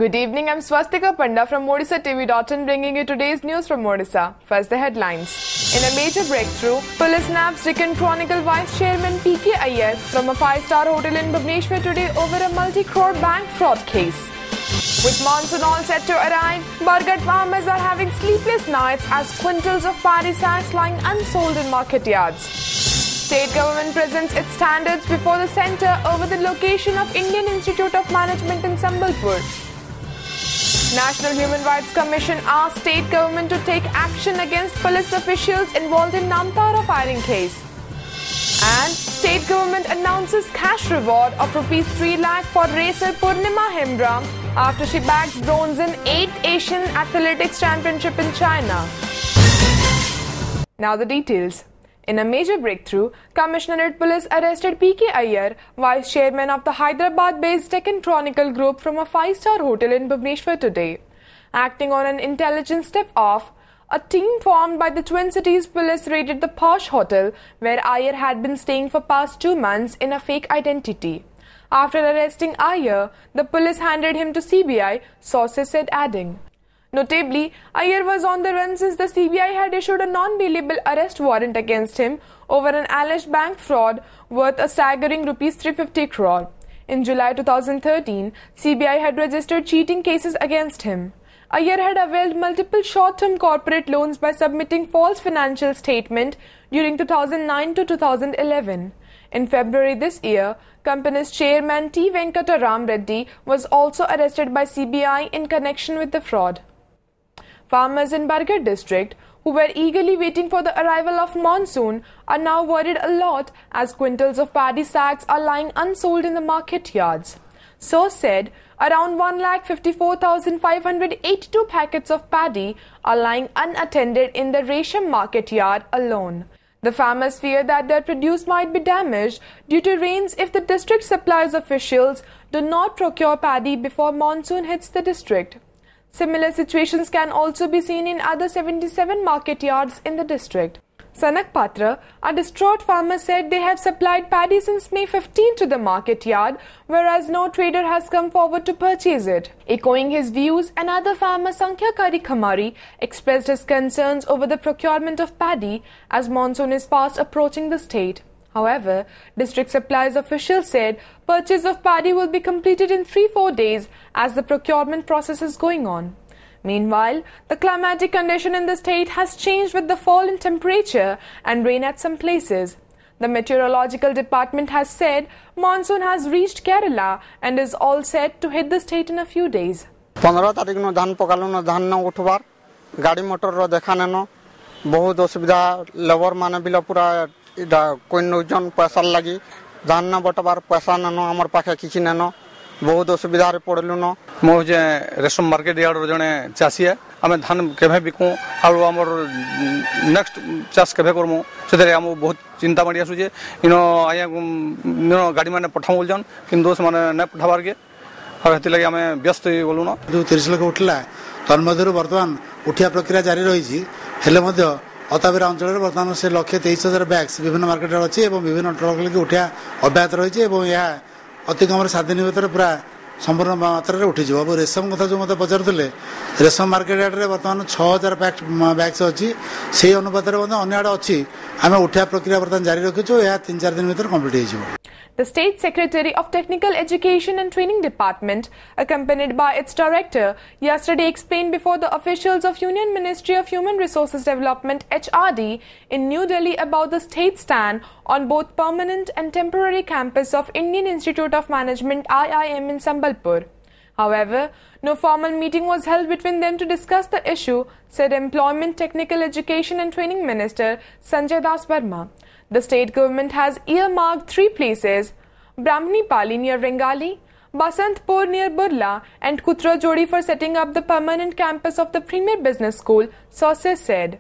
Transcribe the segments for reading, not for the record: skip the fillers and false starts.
Good evening, I'm Swastika Panda from OdishaTV.in bringing you today's news from Odisha. First the headlines. In a major breakthrough, police nabbed Deccan Chronicle Vice Chairman PK Iyer from a 5-star hotel in Bhubaneswar today over a multi-crore bank fraud case. With monsoon all set to arrive, Bargarh farmers are having sleepless nights as quintals of paddy sacks lying unsold in market yards. State government presents its standards before the centre over the location of Indian Institute of Management in Sambalpur. National Human Rights Commission asked state government to take action against police officials involved in Namtara firing case. And state government announces cash reward of ₹3 lakh for racer Purnima Hembram after she bags bronze in 8th Asian Athletics Championship in China. Now the details. In a major breakthrough, Commissionerate Police arrested PK Iyer, Vice Chairman of the Hyderabad-based Deccan Chronicle Group from a 5-star hotel in Bhubaneswar today. Acting on an intelligence tip-off, a team formed by the Twin Cities Police raided the posh hotel where Iyer had been staying for past 2 months in a fake identity. After arresting Iyer, the police handed him to CBI, sources said, adding. Notably, Iyer was on the run since the CBI had issued a non-bailable arrest warrant against him over an alleged bank fraud worth a staggering ₹350 crore. In July 2013, CBI had registered cheating cases against him. Iyer had availed multiple short-term corporate loans by submitting false financial statements during 2009 to 2011. In February this year, company's chairman T. Venkata Ram Reddy was also arrested by CBI in connection with the fraud. Farmers in Bargarh district, who were eagerly waiting for the arrival of monsoon, are now worried a lot as quintals of paddy sacks are lying unsold in the market yards. Source said around 1,54,582 packets of paddy are lying unattended in the Resham market yard alone. The farmers fear that their produce might be damaged due to rains if the district supplies officials do not procure paddy before monsoon hits the district. Similar situations can also be seen in other 77 market yards in the district. Sanak Patra, a distraught farmer, said they have supplied paddy since May 15 to the market yard, whereas no trader has come forward to purchase it. Echoing his views, another farmer, Sankhya Kari Khamari, expressed his concerns over the procurement of paddy as monsoon is fast approaching the state. However, district supplies officials said purchase of paddy will be completed in 3-4 days as the procurement process is going on. Meanwhile, the climatic condition in the state has changed with the fall in temperature and rain at some places. The meteorological department has said monsoon has reached Kerala and is all set to hit the state in a few days. 15 तारीख no धान पकालो न धान न उठवार गाड़ी motor रो देखा नेनो बहुत असुविधा लेबर माने बिला पूरा कोई नौजन पैसा लगी धान न बटवार पैसा न हमर पाखे किछि न बहुत असुविधा रे पड़लु न मो जे रेशम मार्केट यार्ड रो जने चासी है हमें धान केभे बिकू आरो हमर नेक्स्ट चास केभे करमु सेतरे हम बहुत चिंता माडी आसु जे इनो आया गाड़ी माने पठाउ बोलजन किन दोस माने न पठावार के आ हेति लागि हमें व्यस्त गलु न जो 30 लाख उठला तन्मध्यरु वर्तमान उठिया प्रक्रिया जारी रहिछि हेले मध्य अताबेरा अंचल बर्तमान से 1,23,000 बैग्स विभिन्न मार्केट अच्छी और विभिन्न ट्रक लेकिन उठा अब्याहत रही है यह अति कम 7 दिन भर पूरा संपूर्ण मात्रा में उठीज। अब रेशम कथा जो मत पचारे रेशम मार्केट यार्ड बर्तमान 6,000 बैग्स अच्छी से अनुपात अन्य आड़े अच्छी आम उठा प्रक्रिया बर्तमान जारी रखीचु यह 3-4 दिन भर कम्प्लीट हो। The State Secretary of Technical Education and Training Department, accompanied by its director, yesterday explained before the officials of Union Ministry of Human Resources Development (HRD) in New Delhi about the state's stand on both permanent and temporary campus of Indian Institute of Management (IIM) in Sambalpur. However, no formal meeting was held between them to discuss the issue, said Employment, Technical Education and Training Minister Sanjay Das Verma. The state government has earmarked 3 places, Brahmani Pali near Rengali, Basantpur near Burla and Kutra Jodi for setting up the permanent campus of the Premier Business School, sources said.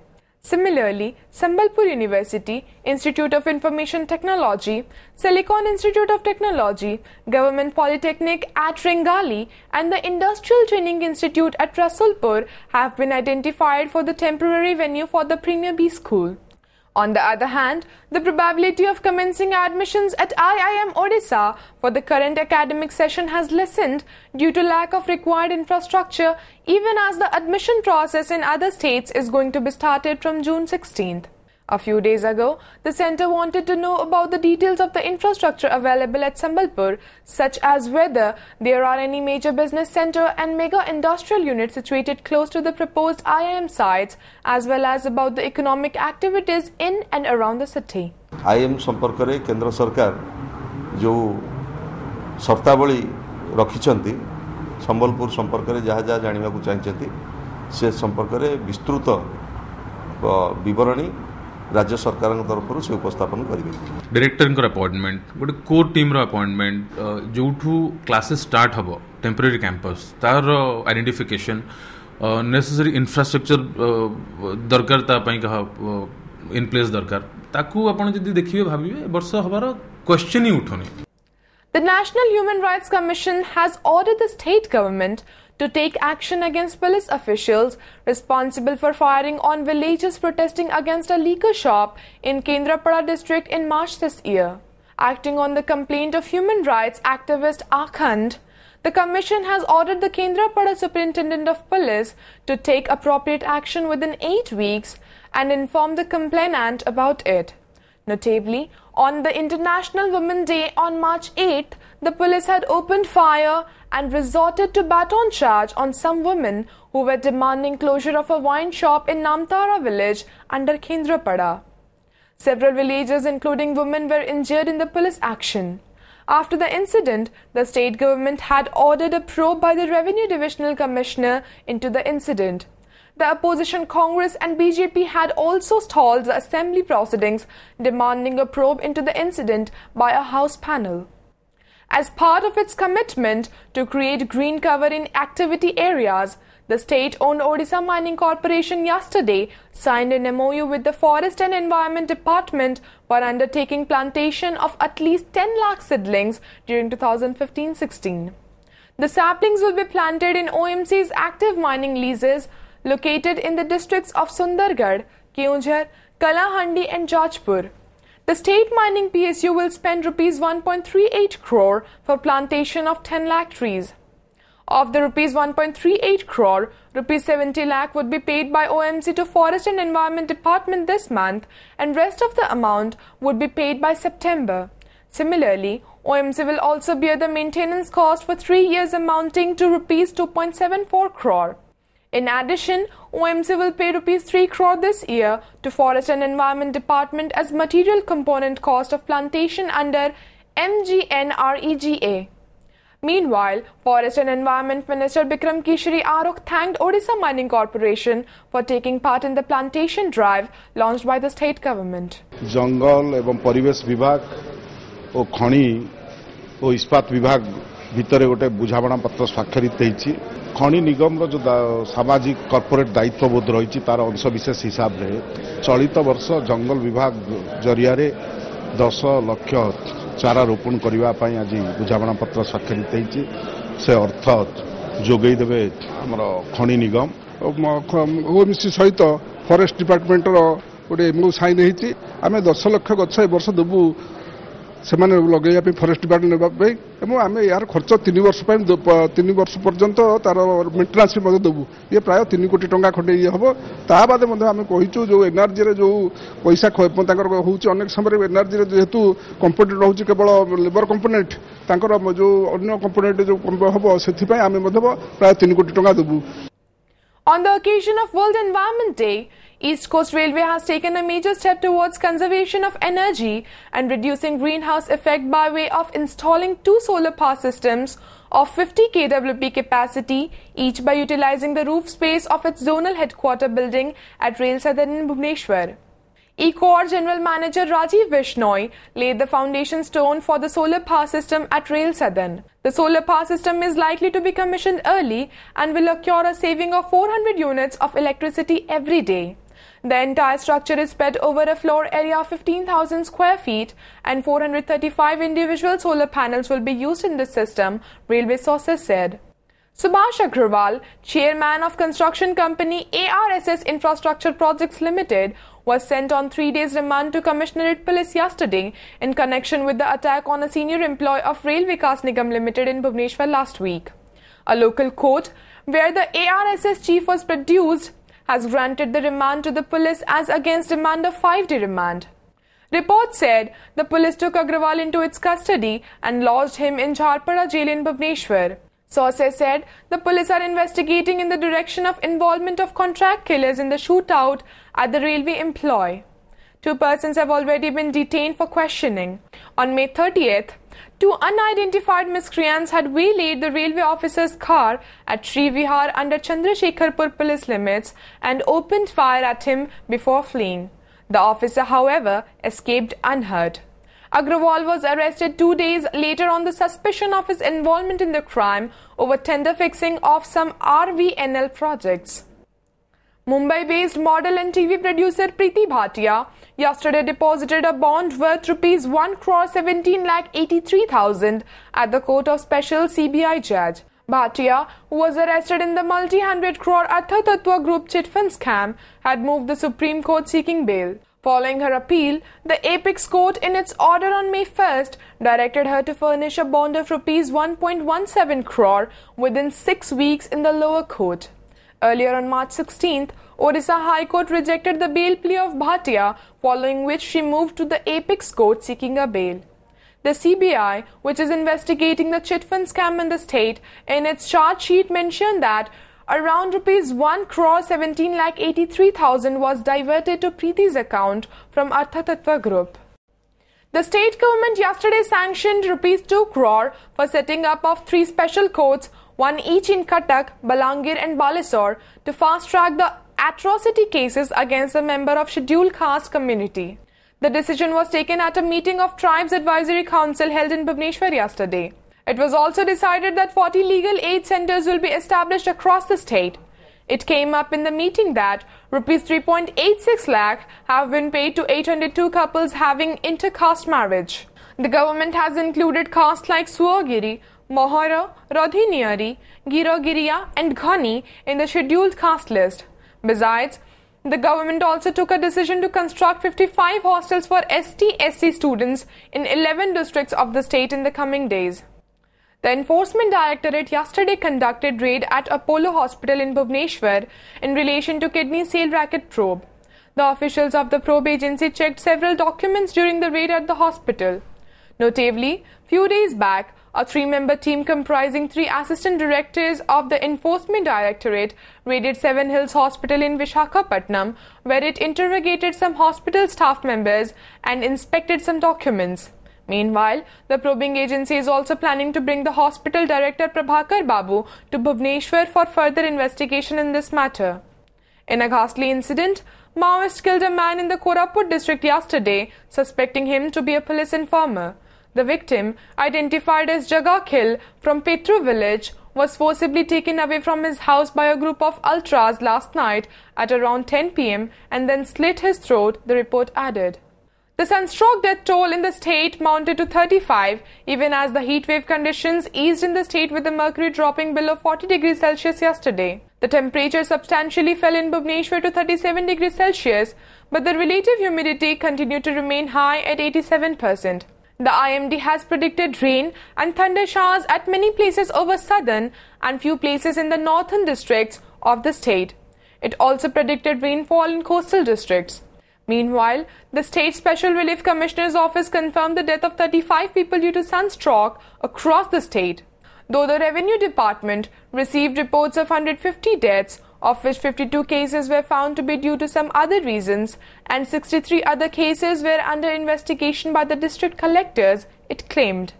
Similarly, Sambalpur University, Institute of Information Technology, Silicon Institute of Technology, Government Polytechnic at Rengali and the Industrial Training Institute at Rasulpur have been identified for the temporary venue for the Premier B School. On the other hand, the probability of commencing admissions at IIM Odisha for the current academic session has lessened due to lack of required infrastructure, even as the admission process in other states is going to be started from June 16th. A few days ago, the centre wanted to know about the details of the infrastructure available at Sambalpur, such as whether there are any major business centre and mega industrial units situated close to the proposed IIM sites, as well as about the economic activities in and around the city. IIM संपर्क रे केंद्र सरकार जो शर्तावली रखिछंती संबलपुर संपर्क रे जहाँ जहाँ जानिबा को चाहिछंती से संपर्क रे विस्तृत विवरणी राज्य सरकार तरफ से उपस्थापन करेंगे। डायरेक्टर अपॉइंटमेंट गोटे कोर टीम अपॉइंटमेंट जो क्लासेस स्टार्ट हम टेम्पररी कैंपस तार आइडेंटिफिकेशन नेसेसरी इंफ्रास्ट्रक्चर दरकार कह इन प्लेस दरकार ताकू आपण जदि देखिए भाबिए वर्ष हबार क्वेश्चन ही उठोनी। The National Human Rights Commission has ordered the state government to take action against police officials responsible for firing on villagers protesting against a liquor shop in Kendrapada district in March this year. Acting on the complaint of human rights activist Akhand, the commission has ordered the Kendrapada superintendent of police to take appropriate action within 8 weeks and inform the complainant about it. Notably, on the International Women's Day on March 8th, the police had opened fire and resorted to baton charge on some women who were demanding closure of a wine shop in Namtara village under Kendrapada. Several villagers, including women, were injured in the police action. After the incident, the state government had ordered a probe by the Revenue Divisional Commissioner into the incident. The opposition Congress and BJP had also stalled the assembly proceedings, demanding a probe into the incident by a House panel. As part of its commitment to create green cover in activity areas, the state-owned Odisha Mining Corporation yesterday signed an MOU with the Forest and Environment Department for undertaking plantation of at least 10 lakh seedlings during 2015-16. The saplings will be planted in OMC's active mining leases located in the districts of Sundargarh, Keonjhar, Kalahandi and Jajpur. The state mining PSU will spend Rs 1.38 crore for plantation of 10 lakh trees. Of the Rs 1.38 crore, Rs 70 lakh would be paid by OMC to Forest and Environment Department this month, and rest of the amount would be paid by September. Similarly, OMC will also bear the maintenance cost for 3 years amounting to Rs 2.74 crore. In addition, OMC will pay Rs 3 crore this year to Forest and Environment Department as material component cost of plantation under MGNREGA. Meanwhile, Forest and Environment Minister Bikram Kishri Arok thanked Odisha Mining Corporation for taking part in the plantation drive launched by the state government. जंगल एवं परिवेश विभाग और खनि और इस्पात विभाग भितर गोटे बुझाणा पत्र स्वाक्षरित होती। खनि निगम जो सामाजिक कॉर्पोरेट दायित्वबोध रही तार अंशविशेष हिसाब से चलित वर्ष जंगल विभाग जरिया 10 लाख चारा रोपण करने आज बुझाणा पत्र स्वाक्षरित होती। से अर्थ जोगई देवे आमर खनि निगम ओएमसी सहित फॉरेस्ट डिपार्टमेंट गोटे एमओयू साइन होती। आम 10 लाख गछ ए वर्ष देवु से लगे फॉरेस्ट डिपार्टमेंट आम यार खर्च 3 वर्ष पर्यंत तार मेन्टेनान्स देवु। ये प्राय 3 कोटी टंका खंडे ये हम ता बादे आम कहीचु जो एनआरजी जो पैसा होने समय एनआरजी जेहेतु कंपोनेंट रोचे केवल लेबर कंपोनेंट जो अन्य कंपोनेंट जो हम से प्राय 3 कोटी टंका देवु। On the occasion of World Environment Day, East Coast Railway has taken a major step towards conservation of energy and reducing greenhouse effect by way of installing 2 solar power systems of 50 kWp capacity, each by utilizing the roof space of its zonal headquarter building at Rail Southern in Bhubaneswar. ECOR General Manager Rajiv Vishnoi laid the foundation stone for the solar power system at Rail Southern. The solar power system is likely to be commissioned early and will occur a saving of 400 units of electricity every day. The entire structure is spread over a floor area of 15,000 square feet and 435 individual solar panels will be used in this system, railway sources said. Subhash Agrawal, chairman of construction company ARSS Infrastructure Projects Limited, was sent on 3 days remand to Commissionerate Police yesterday in connection with the attack on a senior employee of Rail Vikas Nigam Limited in Bhubaneswar last week. A local court, where the ARSS chief was produced, has granted the remand to the police as against demand of 5-day remand. Reports said the police took Agrawal into its custody and lodged him in Jharpada jail in Bhubaneswar. Sources said the police are investigating in the direction of involvement of contract killers in the shootout at the railway employee. 2 persons have already been detained for questioning. On May 30th, 2 unidentified miscreants had waylaid the railway officer's car at Sri Vihar under Chandrasekharpur police limits and opened fire at him before fleeing. The officer, however, escaped unhurt. Agrawal was arrested 2 days later on the suspicion of his involvement in the crime over tender fixing of some RVNL projects. Mumbai-based model and TV producer Preeti Bhatia yesterday deposited a bond worth Rs 1,17,83,000 at the Court of Special CBI Judge. Bhatia, who was arrested in the multi-100 crore Artha Tattva Group chit fund scam, had moved the Supreme Court seeking bail. Following her appeal, the Apex Court in its order on May 1st directed her to furnish a bond of Rs 1.17 crore within 6 weeks in the lower court. Earlier on March 16th, Odisha High Court rejected the bail plea of Bhatia, following which she moved to the Apex Court seeking a bail. The CBI, which is investigating the chit fund scam in the state, in its charge sheet mentioned that around Rs 1,17,83,000 was diverted to Preeti's account from Artha Tattva Group. The state government yesterday sanctioned Rs 2 crore for setting up of 3 special courts, one each in Cuttack, Balangir and Balasore, to fast-track the atrocity cases against a member of scheduled caste community. The decision was taken at a meeting of Tribes Advisory Council held in Bhubaneswar yesterday. It was also decided that 40 legal aid centers will be established across the state. It came up in the meeting that Rs 3.86 lakh have been paid to 802 couples having inter-caste marriage. The government has included castes like Suagiri, Mohara, Radhiniyari, Girogiriya and Ghani in the scheduled caste list. Besides, the government also took a decision to construct 55 hostels for ST-SC students in 11 districts of the state in the coming days. The Enforcement Directorate yesterday conducted raid at Apollo Hospital in Bhubaneswar in relation to kidney sale racket probe. The officials of the probe agency checked several documents during the raid at the hospital. Notably, few days back, a 3-member team comprising 3 assistant directors of the Enforcement Directorate raided Seven Hills Hospital in Vishakhapatnam, where it interrogated some hospital staff members and inspected some documents. Meanwhile, the probing agency is also planning to bring the hospital director Prabhakar Babu to Bhubaneswar for further investigation in this matter. In a ghastly incident, Maoists killed a man in the Koraput district yesterday, suspecting him to be a police informer. The victim, identified as Jaga Khil from Petru village, was forcibly taken away from his house by a group of ultras last night at around 10 p.m. and then slit his throat, the report added. The sunstroke death toll in the state mounted to 35, even as the heatwave conditions eased in the state with the mercury dropping below 40 degrees Celsius yesterday. The temperature substantially fell in Bhubaneswar to 37 degrees Celsius, but the relative humidity continued to remain high at 87%. The IMD has predicted rain and thunder showers at many places over southern and few places in the northern districts of the state. It also predicted rainfall in coastal districts. Meanwhile, the State Special Relief Commissioner's Office confirmed the death of 35 people due to sunstroke across the state. Though the Revenue Department received reports of 150 deaths, of which 52 cases were found to be due to some other reasons and 63 other cases were under investigation by the district collectors, it claimed.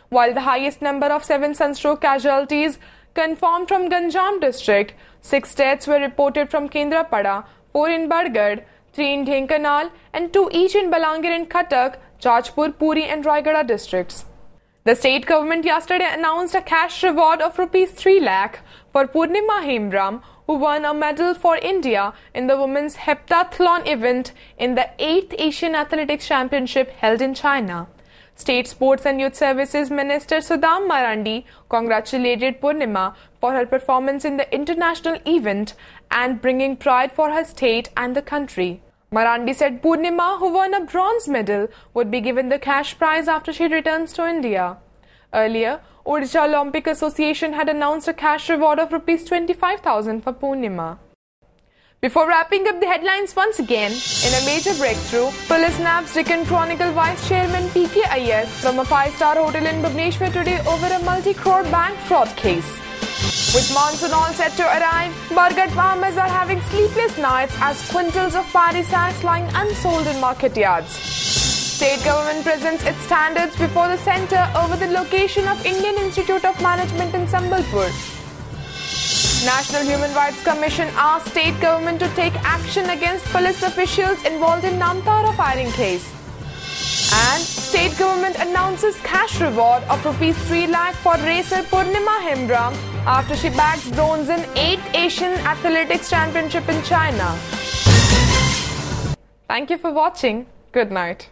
While the highest number of 7 sunstroke casualties confirmed from Ganjam district, 6 deaths were reported from Kendrapada, 4 in Bargarh, 3 in Dhenkanal and 2 each in Balangir and Cuttack, Jajpur, Puri and Raigada districts. The state government yesterday announced a cash reward of Rs 3 lakh for Purnima Hembram, who won a medal for India in the women's heptathlon event in the 8th Asian Athletics Championship held in China. State Sports and Youth Services Minister Sudham Marandi congratulated Purnima for her performance in the international event and bringing pride for her state and the country. Marandi said Purnima, who won a bronze medal, would be given the cash prize after she returns to India. Earlier, Odisha Olympic Association had announced a cash reward of Rs 25,000 for Purnima. Before wrapping up the headlines once again, in a major breakthrough, police nabs Deccan Chronicle Vice Chairman P.K. Iyer from a 5-star hotel in Bhubaneswar today over a multi-crore bank fraud case. With monsoon all set to arrive, Bargat farmers are having sleepless nights as quintals of paddy sacks lying unsold in market yards. State government presents its standards before the centre over the location of Indian Institute of Management in Sambalpur. National Human Rights Commission asked state government to take action against police officials involved in Namtara firing case. And state government announces cash reward of Rs 3 lakh for racer Purnima Hembram after she bags bronze in 8th Asian Athletics Championship in China. Thank you for watching. Good night.